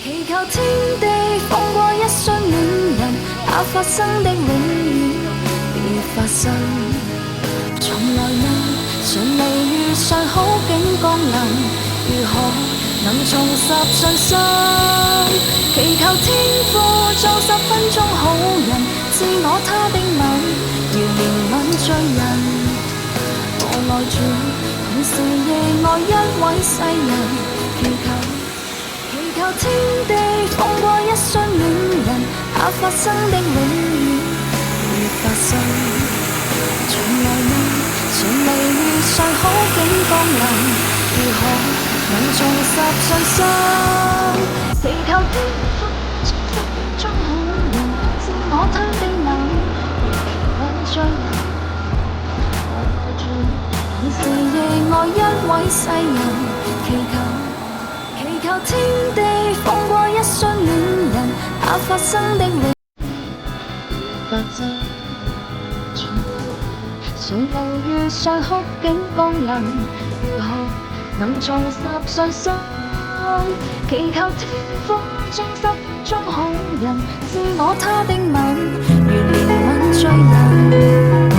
祈求天地放過一雙戀人，怕發生的永遠別發生。從來未順利遇上好景降臨，如何能重拾信心？祈求天父做10分鐘好人，賜我他的吻，如憐憫罪人。我愛主，同時亦愛一位世人。祈求天地放過一雙戀人，怕發生的永遠別發生。從來未順利遇上好景降臨，如何能重拾信心？祈求天父做10分鐘好人，賜我他的吻，如憐憫罪人。我愛主，同時亦愛一位世人。祈求天地放過一雙戀人，怕發生的永發生。從無遇上好景降臨，如何能重拾信心？祈求天父做10分鐘好人，賜我他的吻，如憐憫罪人。